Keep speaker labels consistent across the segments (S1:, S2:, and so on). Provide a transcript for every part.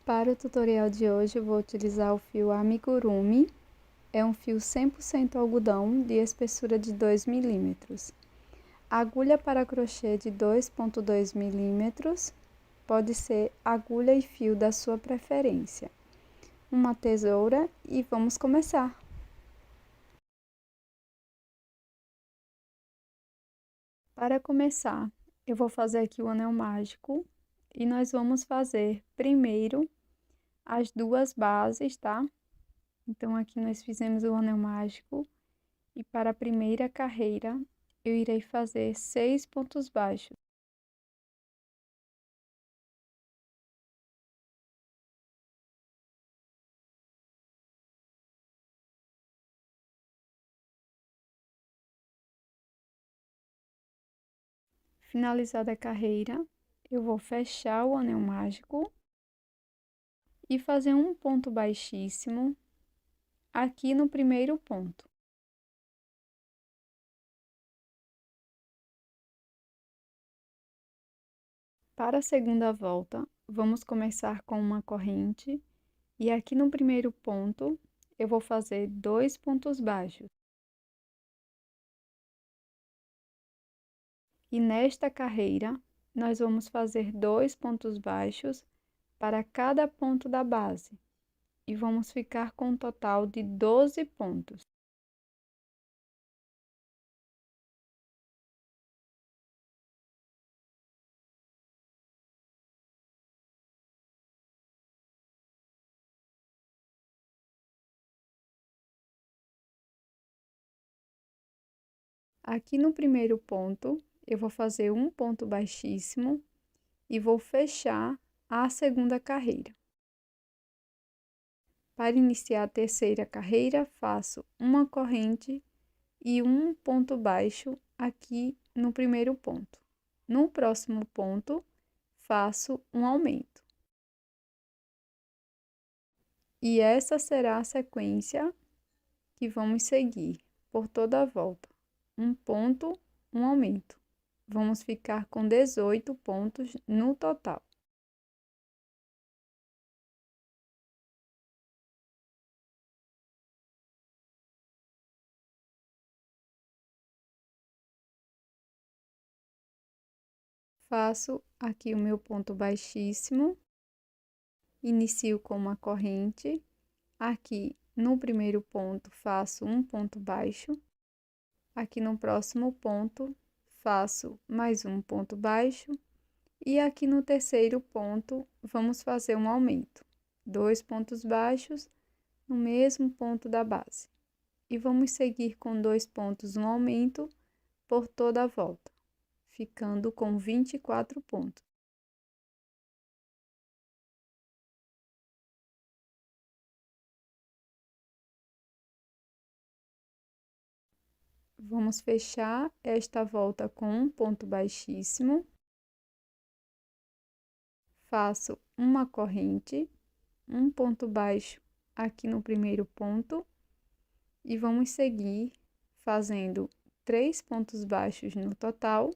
S1: Para o tutorial de hoje, eu vou utilizar o fio amigurumi. É um fio 100% algodão de espessura de 2 milímetros. Agulha para crochê de 2,2 milímetros. Pode ser agulha e fio da sua preferência. Uma tesoura e vamos começar. Para começar, eu vou fazer aqui o anel mágico e nós vamos fazer primeiro as duas bases, tá? Então, aqui nós fizemos o anel mágico e para a primeira carreira eu irei fazer 6 pontos baixos. Finalizada a carreira, eu vou fechar o anel mágico e fazer um ponto baixíssimo aqui no primeiro ponto. Para a segunda volta, vamos começar com uma corrente e aqui no primeiro ponto eu vou fazer 2 pontos baixos. E nesta carreira, nós vamos fazer 2 pontos baixos para cada ponto da base. E vamos ficar com um total de 12 pontos. Aqui no primeiro ponto, eu vou fazer um ponto baixíssimo e vou fechar a segunda carreira. Para iniciar a terceira carreira, faço uma corrente e um ponto baixo aqui no primeiro ponto. No próximo ponto, faço um aumento. E essa será a sequência que vamos seguir por toda a volta. Um ponto, um aumento. Vamos ficar com 18 pontos no total. Faço aqui o meu ponto baixíssimo, inicio com uma corrente, aqui no primeiro ponto faço um ponto baixo, aqui no próximo ponto faço mais um ponto baixo e aqui no terceiro ponto vamos fazer um aumento, 2 pontos baixos no mesmo ponto da base. E vamos seguir com 2 pontos no aumento por toda a volta, ficando com 24 pontos. Vamos fechar esta volta com um ponto baixíssimo. Faço uma corrente, um ponto baixo aqui no primeiro ponto e vamos seguir fazendo 3 pontos baixos no total.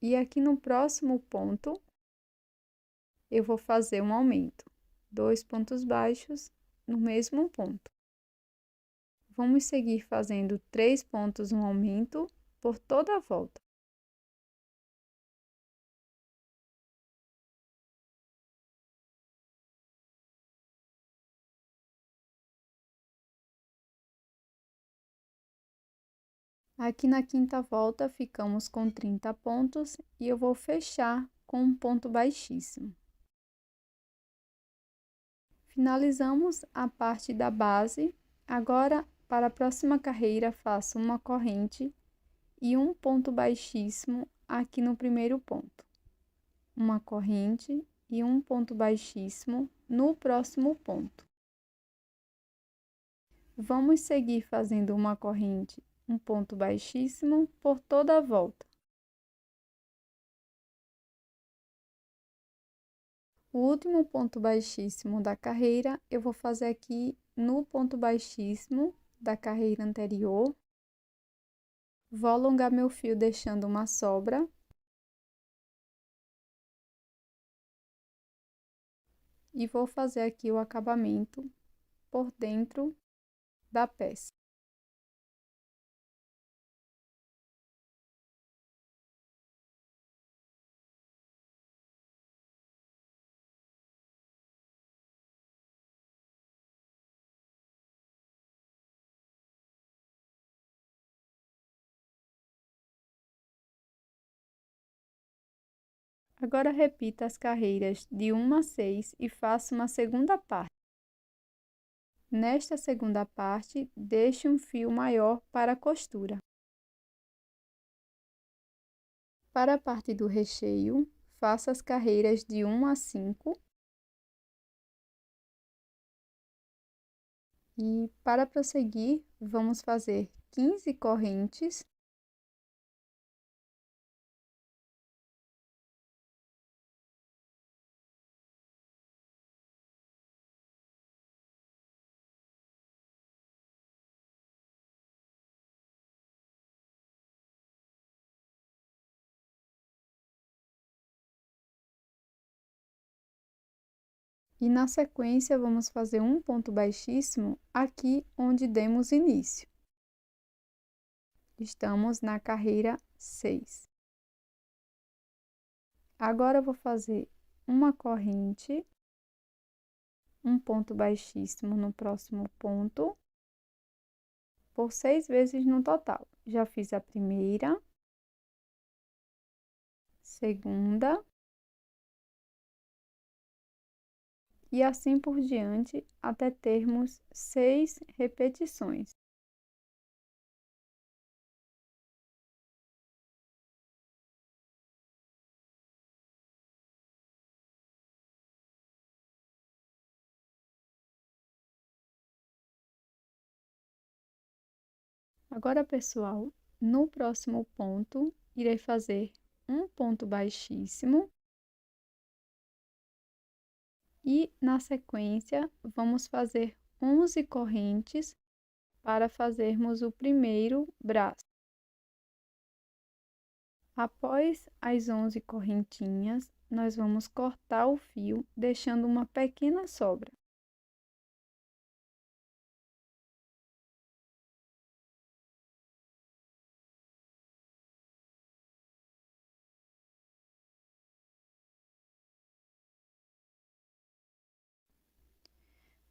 S1: E aqui no próximo ponto, eu vou fazer um aumento, 2 pontos baixos no mesmo ponto. Vamos seguir fazendo 3 pontos no aumento por toda a volta. Aqui na quinta volta, ficamos com 30 pontos e eu vou fechar com um ponto baixíssimo. Finalizamos a parte da base. Agora, para a próxima carreira, faço uma corrente e um ponto baixíssimo aqui no primeiro ponto. Uma corrente e um ponto baixíssimo no próximo ponto. Vamos seguir fazendo uma corrente, um ponto baixíssimo por toda a volta. O último ponto baixíssimo da carreira, eu vou fazer aqui no ponto baixíssimo da carreira anterior. Vou alongar meu fio deixando uma sobra. e vou fazer aqui o acabamento por dentro da peça. Agora repita as carreiras de 1 a 6 e faça uma segunda parte. Nesta segunda parte, deixe um fio maior para a costura. Para a parte do recheio, faça as carreiras de 1 a 5. E para prosseguir, vamos fazer 15 correntes. E na sequência, vamos fazer um ponto baixíssimo aqui onde demos início. Estamos na carreira 6. Agora, eu vou fazer uma corrente, um ponto baixíssimo no próximo ponto, por 6 vezes no total. Já fiz a primeira, segunda, e assim por diante, até termos 6 repetições. Agora, pessoal, no próximo ponto, irei fazer um ponto baixíssimo. E, na sequência, vamos fazer 11 correntes para fazermos o primeiro braço. Após as 11 correntinhas, nós vamos cortar o fio, deixando uma pequena sobra.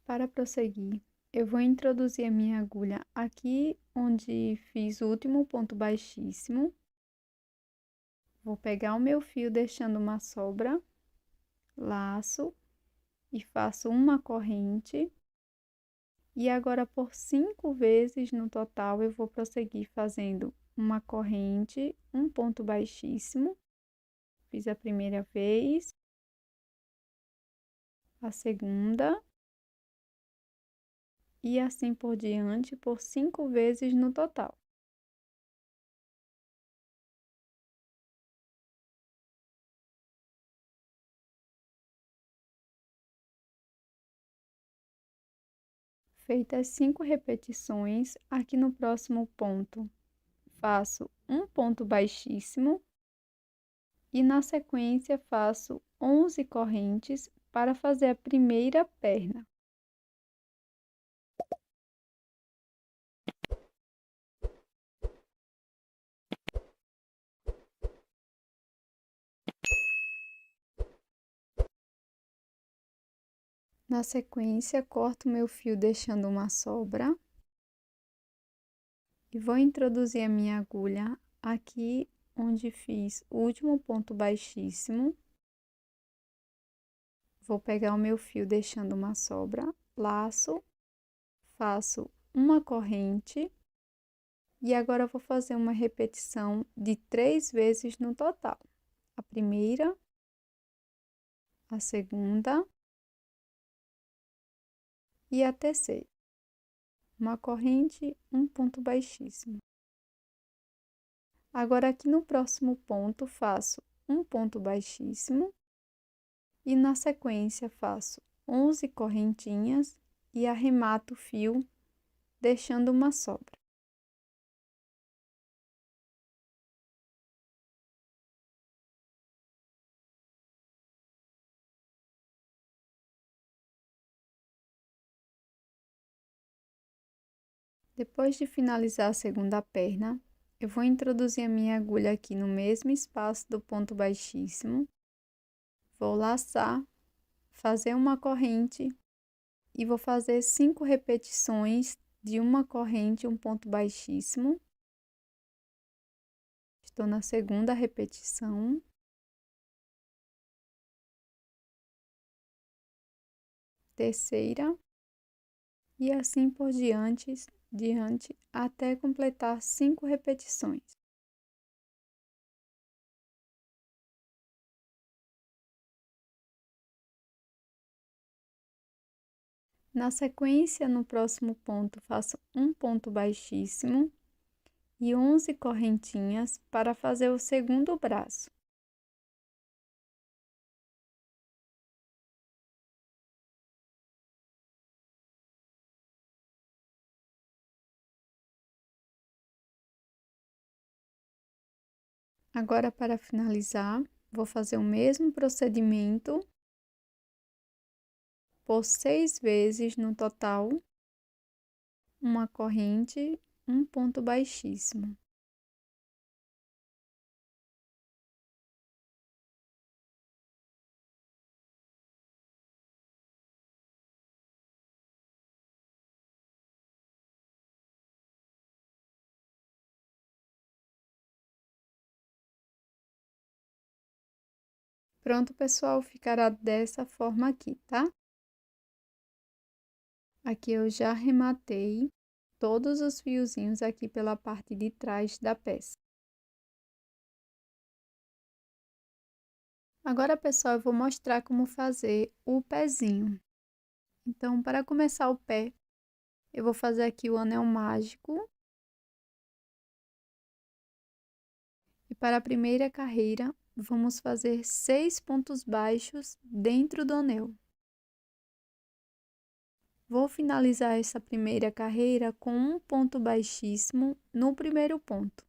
S1: Para prosseguir, eu vou introduzir a minha agulha aqui onde fiz o último ponto baixíssimo. Vou pegar o meu fio deixando uma sobra, laço e faço uma corrente. E agora, por 5 vezes no total, eu vou prosseguir fazendo uma corrente, um ponto baixíssimo. Fiz a primeira vez, a segunda, e assim por diante, por 5 vezes no total. Feitas 5 repetições, aqui no próximo ponto, faço um ponto baixíssimo e na sequência faço 11 correntes para fazer a primeira perna. Na sequência, corto meu fio deixando uma sobra e vou introduzir a minha agulha aqui onde fiz o último ponto baixíssimo. Vou pegar o meu fio deixando uma sobra, laço, faço uma corrente e agora vou fazer uma repetição de 3 vezes no total. A primeira, a segunda e a terceira. Uma corrente, um ponto baixíssimo. Agora, aqui no próximo ponto, faço um ponto baixíssimo e na sequência faço 11 correntinhas e arremato o fio, deixando uma sobra. Depois de finalizar a segunda perna, eu vou introduzir a minha agulha aqui no mesmo espaço do ponto baixíssimo. Vou laçar, fazer uma corrente e vou fazer 5 repetições de uma corrente, um ponto baixíssimo. Estou na segunda repetição. Terceira. E assim por diante até completar 5 repetições. Na sequência, no próximo ponto, faço um ponto baixíssimo e 11 correntinhas para fazer o segundo braço. Agora, para finalizar, vou fazer o mesmo procedimento por 6 vezes no total, uma corrente, um ponto baixíssimo. Pronto, pessoal, ficará dessa forma aqui, tá? Aqui eu já arrematei todos os fiozinhos aqui pela parte de trás da peça. Agora, pessoal, eu vou mostrar como fazer o pezinho. Então, para começar o pé, eu vou fazer aqui o anel mágico. E para a primeira carreira, vamos fazer 6 pontos baixos dentro do anel. Vou finalizar essa primeira carreira com um ponto baixíssimo no primeiro ponto.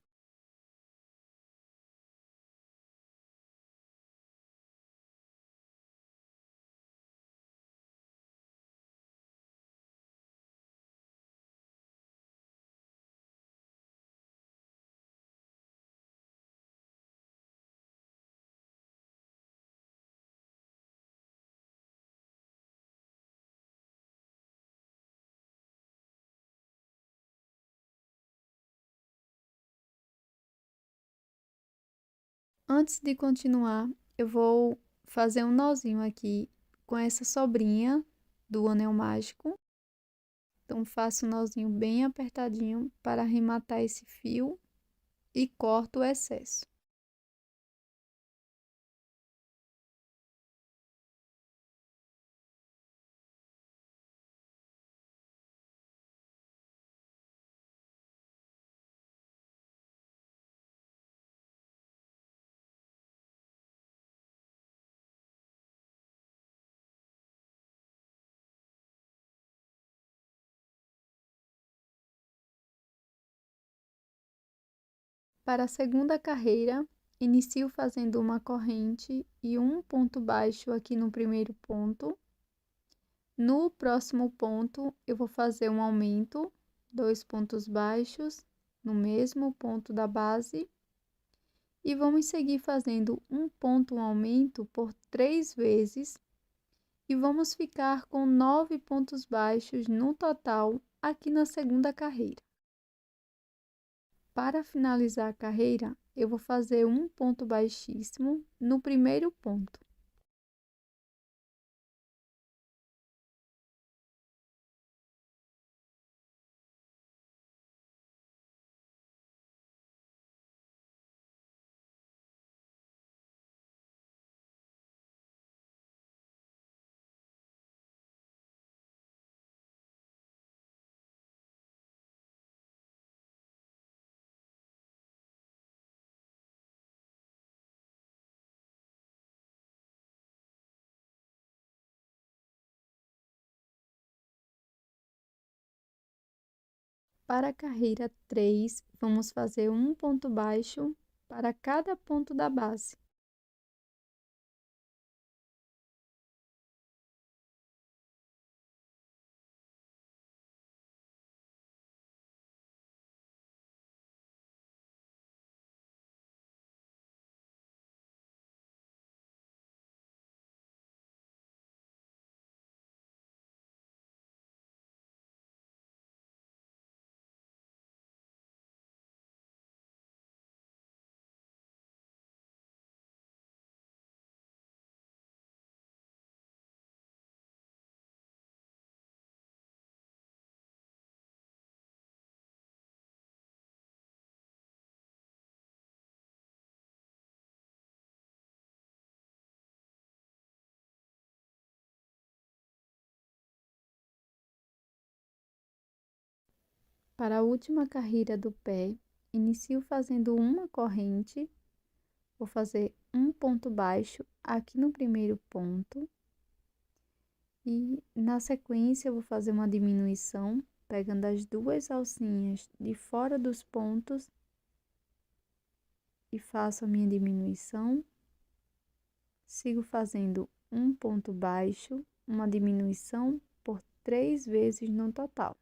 S1: Antes de continuar, eu vou fazer um nozinho aqui com essa sobrinha do anel mágico. Então, faço um nozinho bem apertadinho para arrematar esse fio e corto o excesso. Para a segunda carreira, inicio fazendo uma corrente e um ponto baixo aqui no primeiro ponto. No próximo ponto, eu vou fazer um aumento, 2 pontos baixos no mesmo ponto da base. E vamos seguir fazendo um ponto, um aumento por 3 vezes. E vamos ficar com 9 pontos baixos no total aqui na segunda carreira. Para finalizar a carreira, eu vou fazer um ponto baixíssimo no primeiro ponto. Para a carreira 3, vamos fazer um ponto baixo para cada ponto da base. Para a última carreira do pé, inicio fazendo uma corrente, vou fazer um ponto baixo aqui no primeiro ponto e na sequência eu vou fazer uma diminuição, pegando as duas alcinhas de fora dos pontos e faço a minha diminuição, sigo fazendo um ponto baixo, uma diminuição por 3 vezes no total.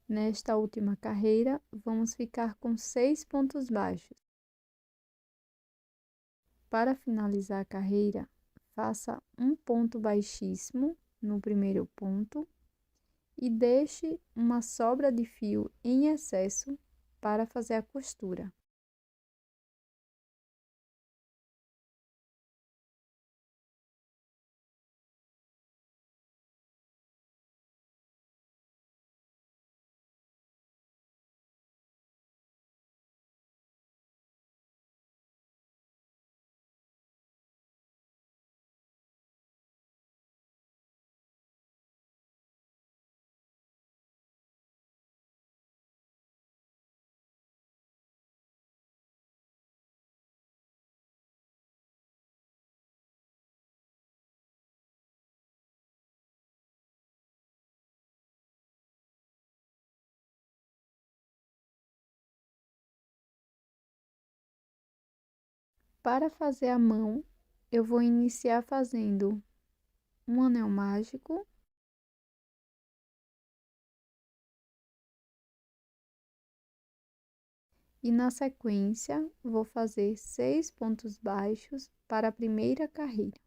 S1: Nesta última carreira, vamos ficar com 6 pontos baixos. Para finalizar a carreira, faça um ponto baixíssimo no primeiro ponto e deixe uma sobra de fio em excesso para fazer a costura. Para fazer a mão, eu vou iniciar fazendo um anel mágico. E na sequência, vou fazer 6 pontos baixos para a primeira carreira.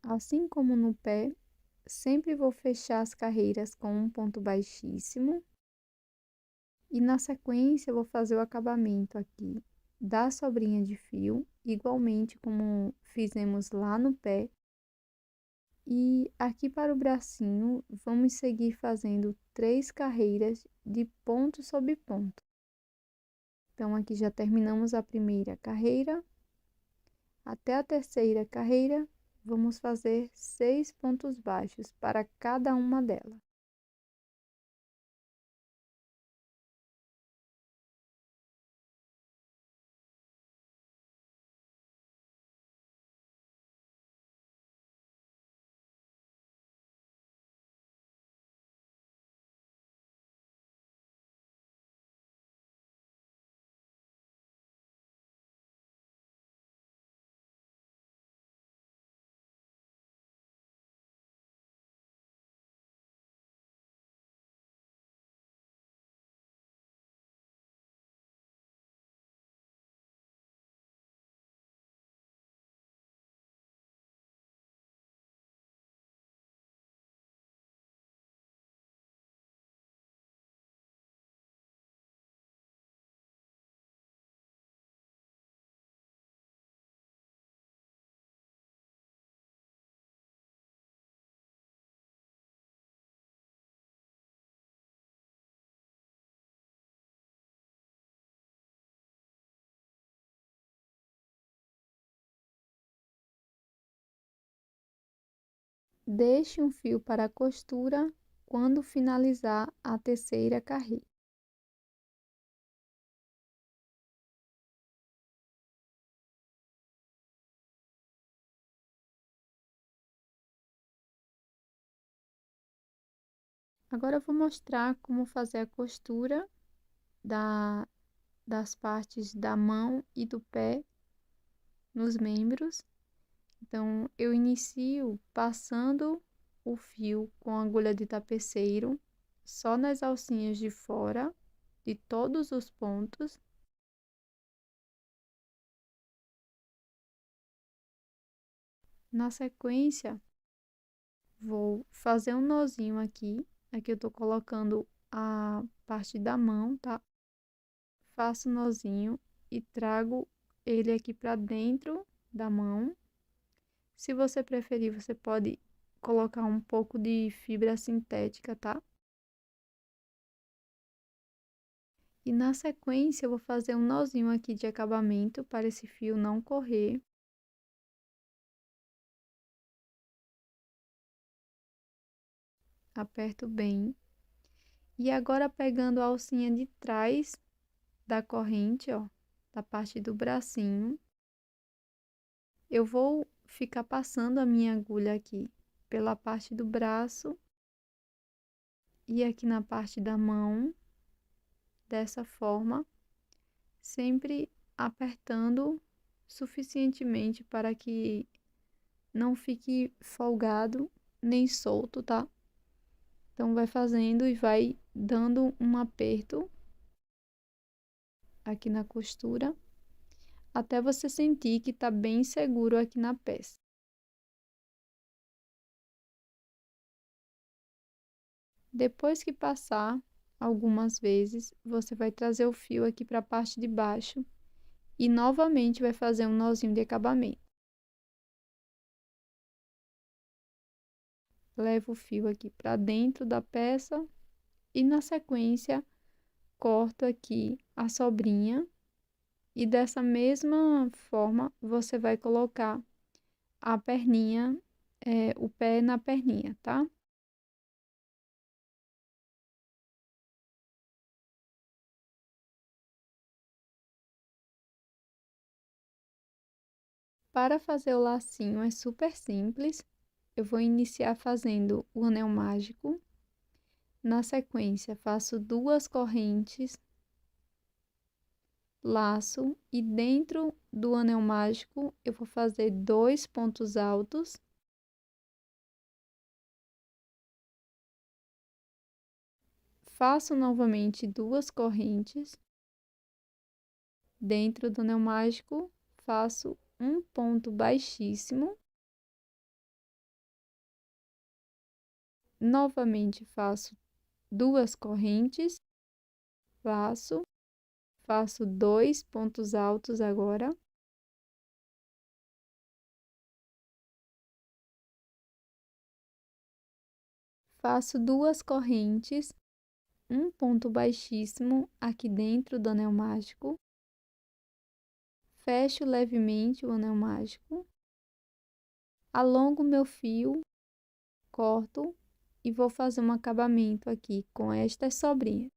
S1: Assim como no pé, sempre vou fechar as carreiras com um ponto baixíssimo. E na sequência, eu vou fazer o acabamento aqui da sobrinha de fio, igualmente como fizemos lá no pé. E aqui para o bracinho, vamos seguir fazendo 3 carreiras de ponto sobre ponto. Então, aqui já terminamos a primeira carreira. Até a terceira carreira, vamos fazer 6 pontos baixos para cada uma delas. Deixe um fio para a costura quando finalizar a terceira carreira. Agora eu vou mostrar como fazer a costura das partes da mão e do pé nos membros. Então, eu inicio passando o fio com agulha de tapeceiro só nas alcinhas de fora de todos os pontos. Na sequência, vou fazer um nozinho aqui. Aqui eu tô colocando a parte da mão, tá? Faço o nozinho e trago ele aqui pra dentro da mão. Se você preferir, você pode colocar um pouco de fibra sintética, tá? E na sequência, eu vou fazer um nozinho aqui de acabamento para esse fio não correr. Aperto bem. E agora, pegando a alcinha de trás da corrente, ó, da parte do bracinho, eu vou ficar passando a minha agulha aqui pela parte do braço e aqui na parte da mão, dessa forma, sempre apertando suficientemente para que não fique folgado nem solto, tá? Então, vai fazendo e vai dando um aperto aqui na costura, até você sentir que tá bem seguro aqui na peça. Depois que passar algumas vezes, você vai trazer o fio aqui para a parte de baixo e novamente vai fazer um nozinho de acabamento. Levo o fio aqui para dentro da peça e na sequência corto aqui a sobrinha e dessa mesma forma você vai colocar a perninha, o pé na perninha, tá? Para fazer o lacinho é super simples. Eu vou iniciar fazendo o anel mágico. Na sequência, faço 2 correntes, laço e dentro do anel mágico eu vou fazer 2 pontos altos. Faço novamente 2 correntes. Dentro do anel mágico, faço um ponto baixíssimo. Novamente faço 2 correntes, laço, faço 2 pontos altos agora. Faço 2 correntes, um ponto baixíssimo aqui dentro do anel mágico. Fecho levemente o anel mágico. Alongo meu fio, corto e vou fazer um acabamento aqui com estas sobrinhas.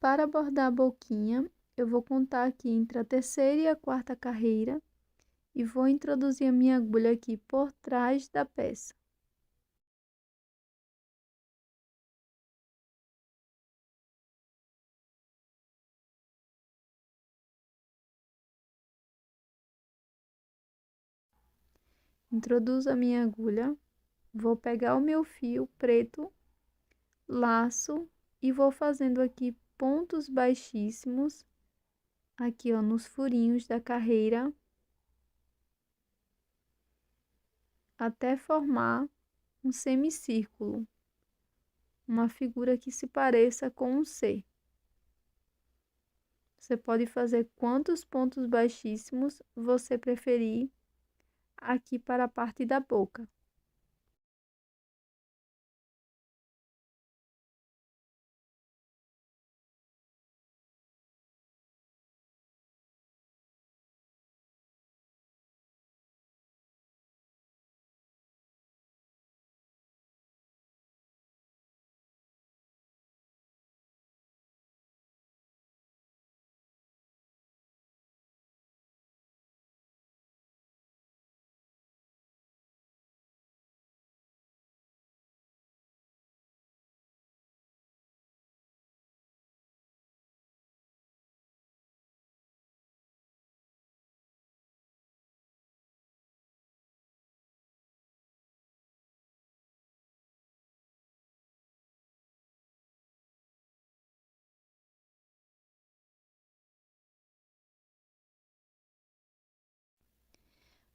S1: Para bordar a boquinha, eu vou contar aqui entre a terceira e a quarta carreira e vou introduzir a minha agulha aqui por trás da peça. Introduzo a minha agulha, vou pegar o meu fio preto, laço e vou fazendo aqui pontos baixíssimos, aqui ó, nos furinhos da carreira. até formar um semicírculo, uma figura que se pareça com um C. Você pode fazer quantos pontos baixíssimos você preferir aqui para a parte da boca.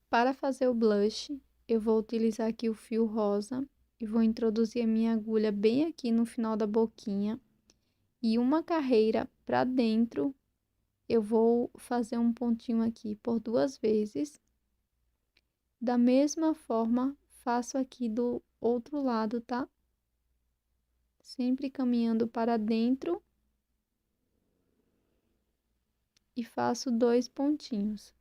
S1: Para fazer o blush, eu vou utilizar aqui o fio rosa e vou introduzir a minha agulha bem aqui no final da boquinha e uma carreira para dentro. Eu vou fazer um pontinho aqui por 2 vezes. Da mesma forma, faço aqui do outro lado, tá? Sempre caminhando para dentro e faço 2 pontinhos.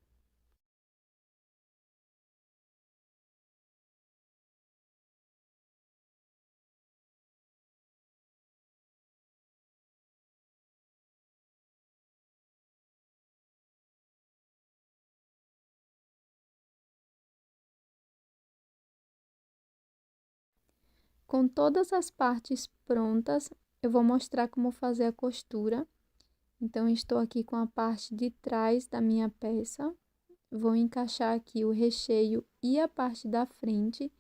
S1: Com todas as partes prontas, eu vou mostrar como fazer a costura. Então, estou aqui com a parte de trás da minha peça. Vou encaixar aqui o recheio e a parte da frente.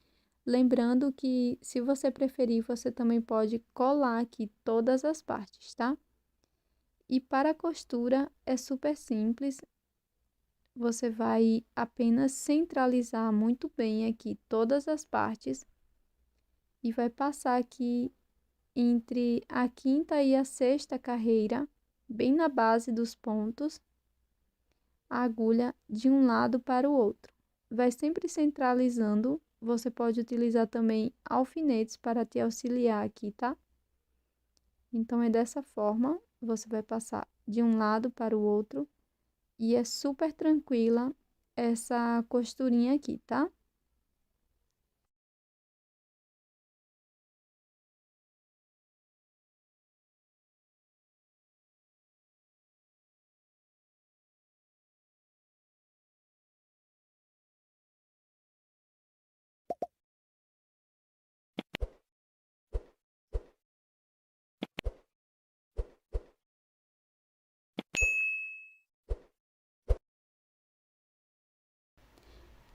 S1: Lembrando que, se você preferir, você também pode colar aqui todas as partes, tá? E para a costura é super simples. Você vai apenas centralizar muito bem aqui todas as partes e vai passar aqui entre a quinta e a sexta carreira, bem na base dos pontos, a agulha de um lado para o outro. Vai sempre centralizando. Você pode utilizar também alfinetes para te auxiliar aqui, tá? Então, é dessa forma, você vai passar de um lado para o outro e é super tranquila essa costurinha aqui, tá?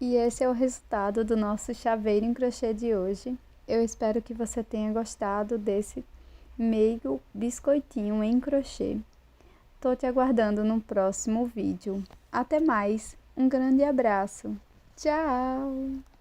S1: E esse é o resultado do nosso chaveiro em crochê de hoje. Eu espero que você tenha gostado desse meio biscoitinho em crochê. Tô te aguardando no próximo vídeo. Até mais, um grande abraço. Tchau!